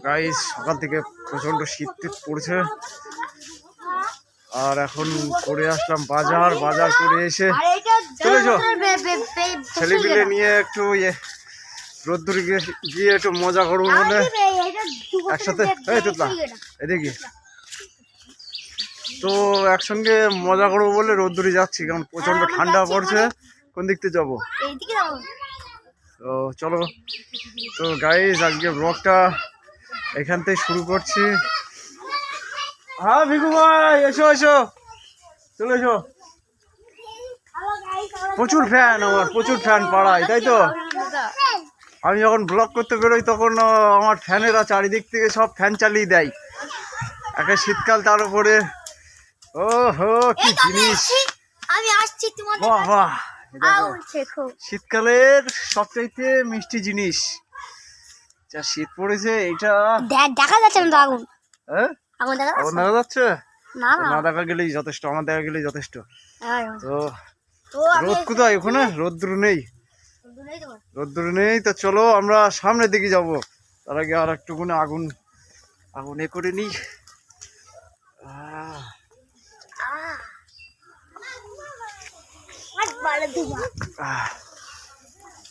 Guys সকাল থেকে প্রচন্ড শীত পড়ছে আর এখন করে আসলাম বাজার করে এসে চলেছো ছেলেপিলে নিয়ে একটু রোদ্দুরে গিয়ে একটু মজা করবো বলে একসাথে এদিকে তো একসঙ্গে মজা করবো বলে রোদ্দুরে যাচ্ছি কারণ প্রচন্ড ঠান্ডা পড়ছে। কোন দিক থেকে যাবো? তো চলো। তো গাইস আজকে ব্লগটা এখান থেকে শুরু করছি। হ্যাঁ ভিকু ভাই এসো এসো চলে এসো। প্রচুর ফ্যান আমার, প্রচুর ফ্যান পাড়ায়, তাই তো? আমি যখন ব্লগ করতে বেরোই তখন আমার ফ্যানেরা চারিদিক থেকে সব ফ্যান চালিয়ে দেয়। একটা শীতকাল তার উপরে, ও হো কি জিনিস! বাহ বাহ, শীতকালের সবচাইতে মিষ্টি জিনিস যা শীত পড়েছে এটা দেখা যাচ্ছে না। আগুন আগুন দেখা যাচ্ছে না, দেখা গেলেই যথেষ্ট, আমার দেখা গেলেই যথেষ্ট। তো রোদ কোথায়? ওখানে রোদ্দুর নেই, রোদ্দুর নেই। তো চলো আমরা সামনের দিকে যাব, তার আগে আর একটুখানি আগুন এ করে নিই।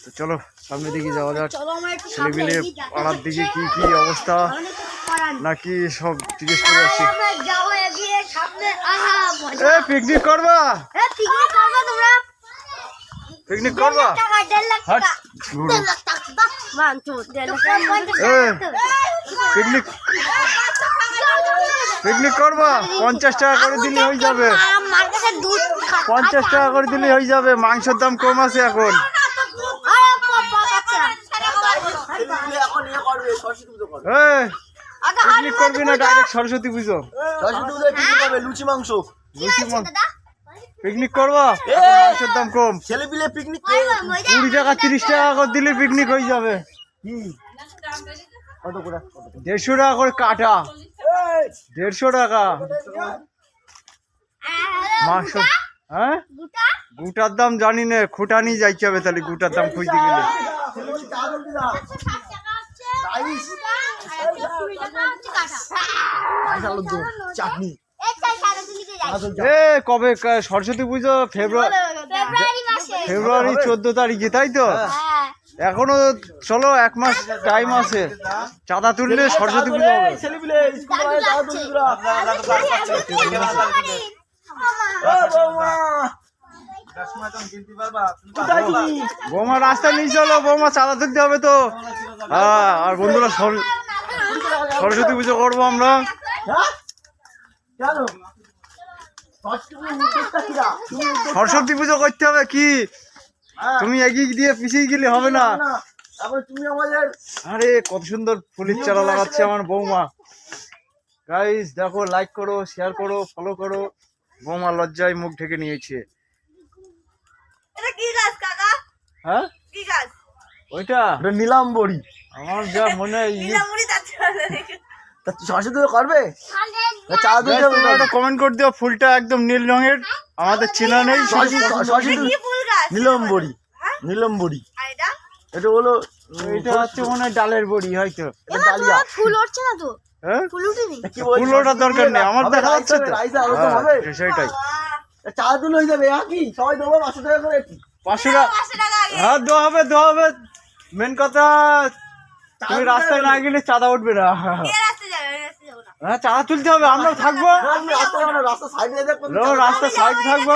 তো চলো সামনের দিকে যাওয়া যাক। ছেলেপিলে পাড়ার দিকে কি কি অবস্থা নাকি সব জিজ্ঞেস করে আসছি। পিকনিক করবা? পিকনিক করবা? পিকনিক করবা? 50 টাকা করে দিলে হয়ে যাবে, 50 টাকা করে দিলে হয়ে যাবে। মাংসের দাম কম আছে এখন। পিকনিক করবি না ডাইরেক্ট সরস্বতী পুজো? লুচি মাংস পিকনিক করবা? মাংসের দাম কম, ছেলেপিলে পিকনিক 20 টাকা 30 টাকা করে দিলে পিকনিক হয়ে যাবে। 150 টাকা করে কাটা, 150 টাকা মাংস। হ্যাঁ গুটার দাম জানি না, খুঁটা নিয়ে যাইতে হবে তাহলে গুটার দাম খুঁজতে গেলে। চাটনি কবে সরস্বতী পুজো? ফেব্রুয়ারি 14 তারিখে, তাই তো? এখনো চলো 1 মাস টাইম আছে। চাঁদা তুললে সরস্বতী পুজো হবে। বৌমা রাস্তায় নিয়ে চলো, বৌমা চাঁদা তুলতে হবে তো। হ্যাঁ, আর বন্ধুরা সরস্বতী পুজো করবো আমরা। সরস্বতী পুজো করতে হবে কি? তুমি এগিয়ে দিয়ে পিছিয়ে গেলে হবে না। আরে কত সুন্দর ফুলের চারা লাগাচ্ছে আমার বৌমা। গাইস দেখো, লাইক করো, শেয়ার করো, ফলো করো। বৌমা লজ্জায় মুখ ঢেকে নিয়েছে। হ্যাঁ ওইটা নীলাম্বরী। আমার যা মনে হয় সরস্বতী করবে। কমেন্ট করে দিও, ফুলটা একদম নীল রঙের, আমাদের চেনা নেই। নীলম্বরী, নীলম্বরী এটা হলো, এটা হচ্ছে মনে হয় ডালের বড়ি হয়তো। ডালিয়া ফুল উঠছে না তো? হ্যাঁ ফুল উঠেনি, ফুল ওঠার দরকার নেই, আমার দেখা যাচ্ছে তো। সেটাই চাঁদা তুলে হয়ে যাবে। কি সবাই দেবো 500 টাকা করে? 500 টাকা? হ্যাঁ দেওয়া হবে। মেন কথা তুমি রাস্তায় না গেলে চাঁদা উঠবে না। হ্যাঁ চাঁদা তুলতে হবে, আমরাও থাকবো। রাস্তা সাইড থাকবো,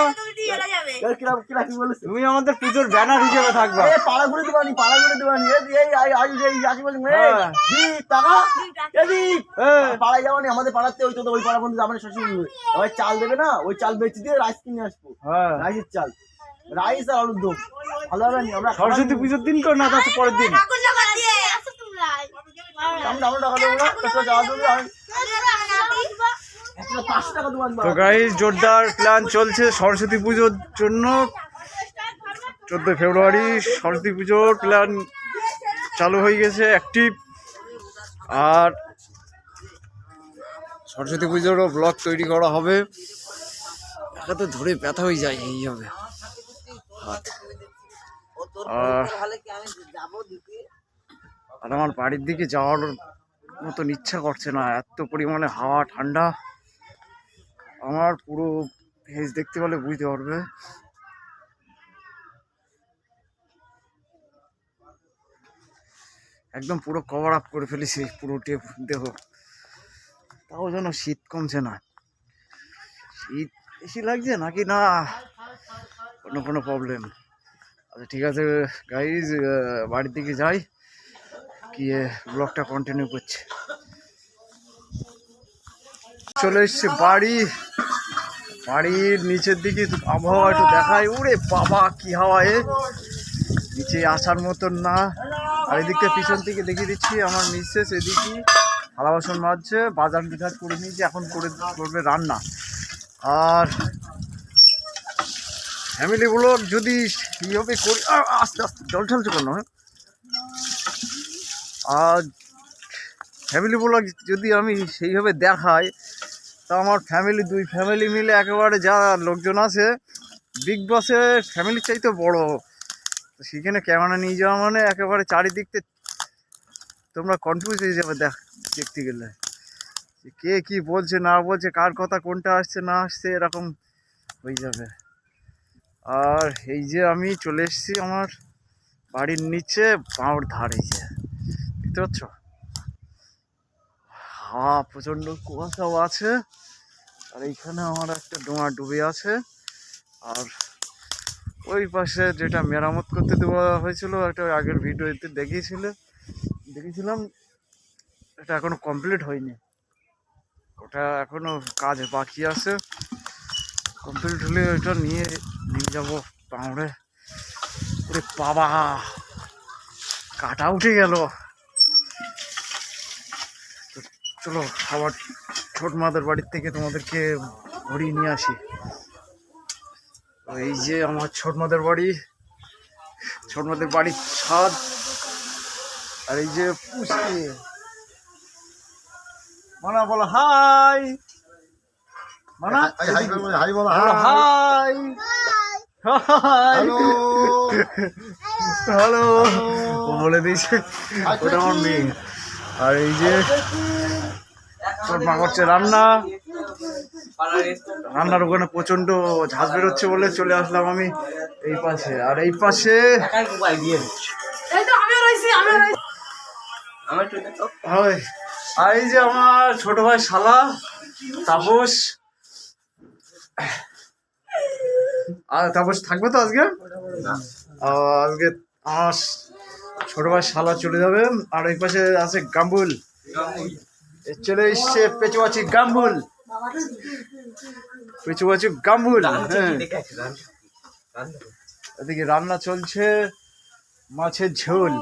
তুমি আমাদের পুজোর ব্যানার হিসেবে থাকবা। পাড়া ঘুরে দেবানি, পাড়া ঘুরে দেবানি। পাড়ায় যাবানি, আমাদের পাড়াতে ওই তো ওই পাড়া বন্ধু আমার শ্বশুর ওই চাল দেবে না, ওই চাল বেচে দিয়ে রাইস কিনে আসবো। রাইসের চাল, রাইস আর আলুর দম ভালো হবে। আমরা সরস্বতী পুজোর দিন কর না, তার পরের দিন। তো গাইস জোরদার প্ল্যান চলছে সরস্বতী পুজোর জন্য। 14 ফেব্রুয়ারি সরস্বতী পুজোর প্ল্যান চালু হয়ে গেছে, অ্যাক্টিভ। আর সরস্বতী পুজোরও ব্লগ তৈরি করা হবে। এটা তো ধরে ব্যথা হয়ে যায়, এই হবে হাত। আর আমার বাড়ির দিকে যাওয়ার মতন ইচ্ছা করছে না, এত পরিমাণে হাওয়া ঠান্ডা। আমার পুরো ফেস দেখতে পেলে বুঝতে পারবে। একদম পুরো কভার আপ করে ফেলেছি পুরো দেহ, তাও যেন শীত কমছে না। শীত বেশি লাগছে নাকি না কোনো প্রবলেম। আচ্ছা ঠিক আছে গাইজ, বাড়ির দিকে যাই, গিয়ে ব্লগটা কন্টিনিউ করছি। চলে এসছি বাড়ির নিচের দিকে আবহাওয়া একটু দেখায়। ওরে বাবা কি হাওয়া, নিচে আসার মতন না। আর এদিকটা পিছন থেকে দেখিয়ে দিচ্ছি, আমার মিসেস এদিকে থালা বাসন মাজছে, বাজার বিঘাট করে নিয়েছি, এখন করবে রান্না। আর ফ্যামিলি ব্লগ যদি এইভাবে করি, আস্তে আস্তে জল ঠলছে কেন, আর ফ্যামিলি ব্লগ যদি আমি সেইভাবে দেখাই, তা আমার দুই ফ্যামিলি মিলে একেবারে যা লোকজন আছে, বিগ বসের ফ্যামিলির চাইতে বড়। তো সেখানে ক্যামেরা নিয়ে যাওয়া মানে একেবারে চারিদিকতে তোমরা কনফিউজ হয়ে যাবে দেখতে গেলে, কে কি বলছে না বলছে, কার কথা কোনটা আসছে না আসছে, এরকম হয়ে যাবে। আর এই যে আমি চলে এসেছি আমার বাড়ির নিচে বাঁওড় ধারে, দেখতে পাচ্ছ হাওয়া, প্রচণ্ড কুয়াশাও আছে। আর এইখানে আমার একটা ডোঙা ডুবে আছে। আর ওই পাশে যেটা মেরামত করতে দেওয়া হয়েছিল, একটা আগের ভিডিওতে দেখেছিলাম, এটা এখনো কমপ্লিট হয়নি, ওটা এখনো কাজ বাকি আছে। কমপ্লিট হলে ওইটা নিয়ে যাবো পাহাড়ে। ওরে বাবা কাটা উঠে গেল। চলো আবার ছোট মাদের বাড়ির থেকে তোমাদেরকে ঘুরিয়ে নিয়ে আসি। এই যে আমার ছোট মাদের বাড়ির ছাদ। আর এই যে পুষ্টি মানা বলো হাই, মানা হাই বলো, হাই হ্যালো বলে দিয়েছে, ওটা আমার মেয়ে। আর এই যে তোর মা করছে রান্নার ওখানে প্রচন্ড ঝাঁজ বেরোচ্ছে বলে চলে আসলাম আমি এই পাশে। আর এই পাশে আর এই যে আমার ছোট ভাই শালা তাপস। আর তাপস থাকবে তো আজকে আমার ছোট ভাই শালা চলে যাবে। আর এই পাশে আছে গাম্বুল, চলে এসছে পেঁচুয়াচি গাম্বুল। হ্যাঁ, এদিকে রান্না চলছে, মাছের ঝোল,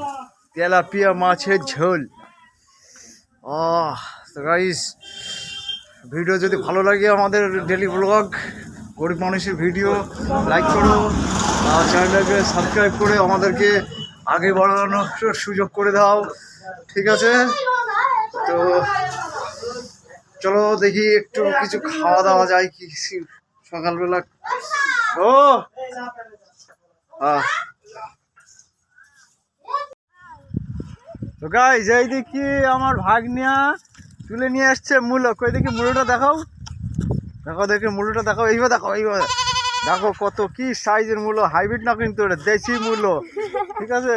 তেলাপিয়া মাছের ঝোল। তো গাইস, ভিডিও যদি ভালো লাগে, আমাদের ডেলি ব্লগ গরিব মানুষের ভিডিও, লাইক করো, আর চ্যানেলটাকে সাবস্ক্রাইব করে আমাদেরকে আগে বাড়ানোর সুযোগ করে দাও, ঠিক আছে? তো চলো দেখি একটু কিছু খাওয়া দাওয়া যায় কি সকালবেলা। তো গাইস, এই দেখি আমার ভাগ্নিয়া তুলে নিয়ে আসছে মূলো। কই দেখি মূলোটা দেখাও, দেখি মূলোটা দেখাও, এইভাবে দেখো কত কি সাইজের মূলো, হাইব্রিড না কিন্তু, এটা দেশি মূলো, ঠিক আছে?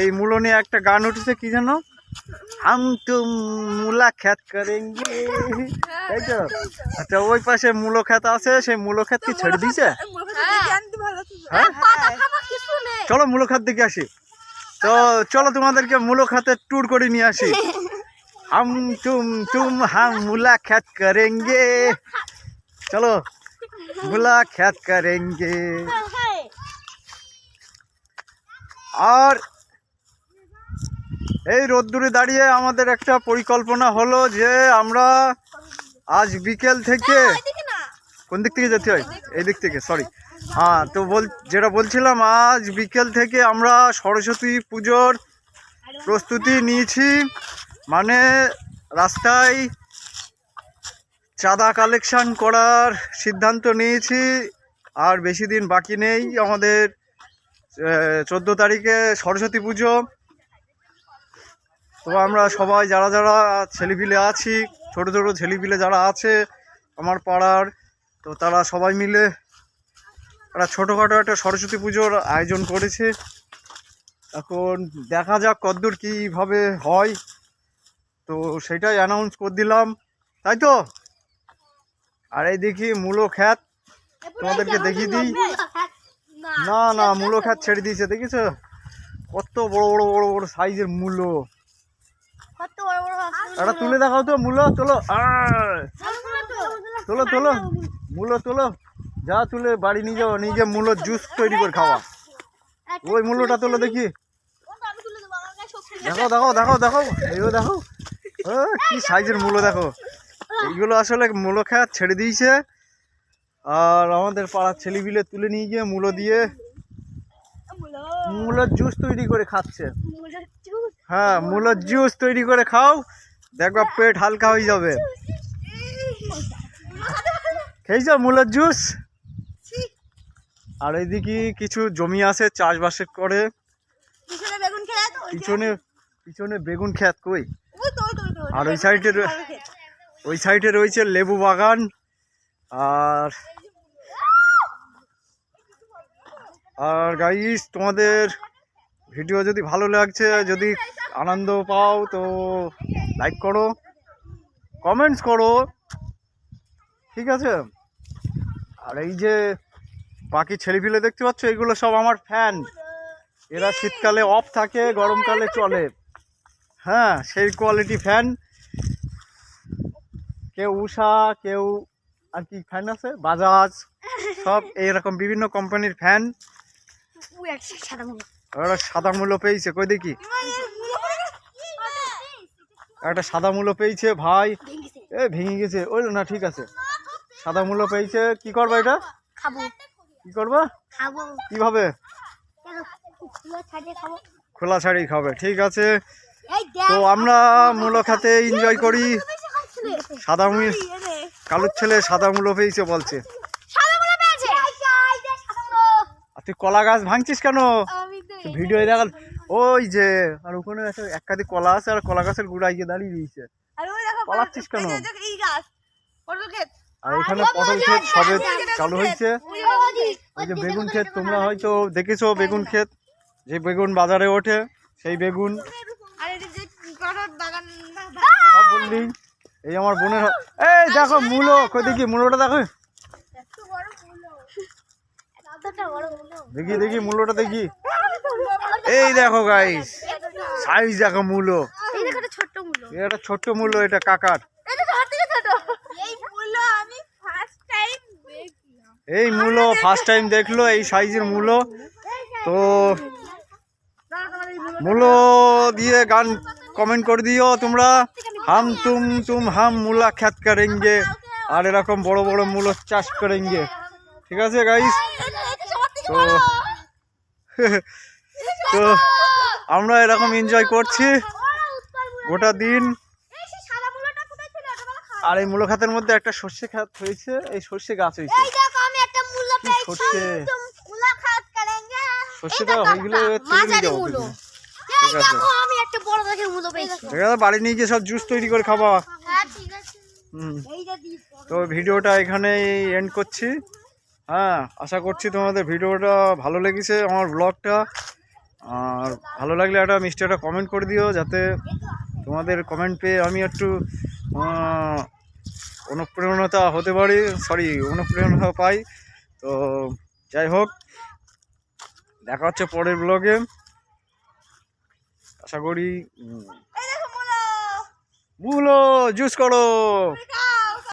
এই মূলো নিয়ে একটা গান উঠেছে, কি যেন, হাম তুম মূলা খ্যাত করেঙ্গে, তাই তো? আচ্ছা, ওই পাশে মূলো ক্ষেত আছে, সেই মূলো ক্ষেত কি ছেড়ে দিয়েছে? হ্যাঁ, চলো মূলো ক্ষেত দেখে আসি। তো চলো তোমাদেরকে মূলো ক্ষেতের ট্যুর করে নিয়ে আসি। হাম মূলা খ্যাত করেঙ্গে, চলো মূলা খ্যাত করেঙ্গে। আর এই রোদ্দুরে দাঁড়িয়ে আমাদের একটা পরিকল্পনা হলো যে আমরা আজ বিকেল থেকে, কোন দিক থেকে যেতে হয়, এই দিক থেকে, সরি, হ্যাঁ, তো যেটা বলছিলাম, আজ বিকেল থেকে আমরা সরস্বতী পুজোর প্রস্তুতি নিয়েছি। মানে রাস্তায় চাঁদা কালেকশন করার সিদ্ধান্ত নিয়েছি। আর বেশি দিন বাকি নেই, আমাদের 14 তারিখে সরস্বতী পুজো। তো আমরা সবাই যারা যারা ছেলেপিলে আছি, ছোট ছোট ছেলেপিলে যারা আছে আমার পাড়ার, তো তারা সবাই মিলে একটা ছোটোখাটো একটা সরস্বতী পুজোর আয়োজন করেছে। এখন দেখা যাক কতদূর কীভাবে হয়, তো সেটাই অ্যানাউন্স করে দিলাম, তাই তো। আর এই দেখি মূলো খ্যাত তোমাদেরকে দেখিয়ে দিই। না না, মূলো খ্যাত ছেড়ে দিয়েছে, দেখেছো কত বড় বড় বড় বড় সাইজের মূলো। একটা তুলে দেখাও তো মূলো, তোলো তোলো তোলো মূলো তোলো, যা তুলে বাড়ি নিয়ে যাও, নিয়ে গিয়ে মূলোর জুস তৈরি করে খাওয়া। ওই মূলোটা তোলো দেখি, দেখো দেখো দেখো দেখো, এইগুলো দেখো কি সাইজের মূলো দেখো। এইগুলো আসলে মূলো খ্যাত ছেড়ে দিয়েছে, আর আমাদের পাড়ার ছেলেপিলে তুলে নিয়ে গিয়ে মূলো দিয়ে মূলোর জুস তৈরি করে খাচ্ছে। হ্যাঁ, মূলোর জুস তৈরি করে খাও, দেখবা পেট হালকা হয়ে যাবে। খেয়েছ মূলোর জুস? আর এইদিকে কিছু জমি আছে চাষবাস করে, পিছনে পিছনে বেগুন ক্ষেত কই, আর ওই সাইডে রয়েছে লেবু বাগান। আর গাইস, তোমাদের ভিডিও যদি ভালো লাগছে, যদি আনন্দ পাও, তো লাইক করো, কমেন্টস করো, ঠিক আছে। আর এই যে বাকি ছেলেপিলে দেখতে পাচ্ছ, এগুলো সব আমার ফ্যান। এরা শীতকালে অফ থাকে, গরমকালে চলে। হ্যাঁ, সেই কোয়ালিটি ফ্যান। কেউ উষা, কেউ আর কি ফ্যান আছে, বাজাজ, সব এইরকম বিভিন্ন কোম্পানির ফ্যান। ওরা সাদা মূলো পেয়েছে, কই দেখি একটা সাদা মূলো পেয়েছে ভাই, এ ভেঙে গেছে। ওই না, ঠিক আছে, সাদা মূলো পেয়েছে। কি করবা এটা? কি করবা? কিভাবে? খোলা ছাড়ি খাবে, ঠিক আছে। তো আমরা মূলো খেতে এনজয় করি। সাদা মূল, কালুর ছেলে সাদা মূলো পেয়েছে বলছে। আর তুই কলা গাছ ভাঙছিস কেন? ভিডিও দেখাল ওই যে, আর ওখানে এক কাঁদি কলা আছে, আর কলা গাছের গুড়ায় গিয়ে দাঁড়িয়ে দিয়েছে। পালাচ্ছিস কেন? আর এখানে পটল ক্ষেত সবে চালু হয়েছে। ওই যে বেগুন ক্ষেত, তোমরা হয়তো দেখেছো বেগুন ক্ষেত, যে বেগুন বাজারে ওঠে, সেই বেগুন সব বললি। এই আমার বোনের, এই দেখো মূলো, কই দেখি মূলোটা দেখো, দেখি দেখি মূলোটা দেখি। এই দেখো গাইস, সাইজ দেখো মূলো, এটা ছোট্ট মূলো, এটা কাকার। এই মূলো ফার্স্ট টাইম দেখলো, এই সাইজের মূলো। তো মূলো দিয়ে গান কমেন্ট করে দিও তোমরা, হাম তুম হাম মূলা খ্যাত করেঙ্গে, আর এরকম বড় বড় মূলো চাষ করেঙ্গে, ঠিক আছে গাইস। তো তো আমরা এরকম এনজয় করছি গোটা দিন। আর এই মূলো খাতের মধ্যে একটা সর্ষে খাত হয়েছে, এই সর্ষে গাছ হয়েছে। সর্ষেটা হয়ে গেলে বাড়ি নিয়ে গিয়ে সব জুস তৈরি করে খাবা। তো ভিডিওটা এখানেই এন্ড করছি। হ্যাঁ, আশা করছি তোমাদের ভিডিওটা ভালো লেগেছে, আমার ব্লগটা। আর ভালো লাগলে একটা মিষ্টি একটা কমেন্ট করে দিও, যাতে তোমাদের কমেন্ট পেয়ে আমি একটু অনুপ্রেরণা হতে পারি, অনুপ্রেরণা পাই। তো যাই হোক, দেখা হচ্ছে পরের ব্লগে। আশা করি মূলো জুস করো।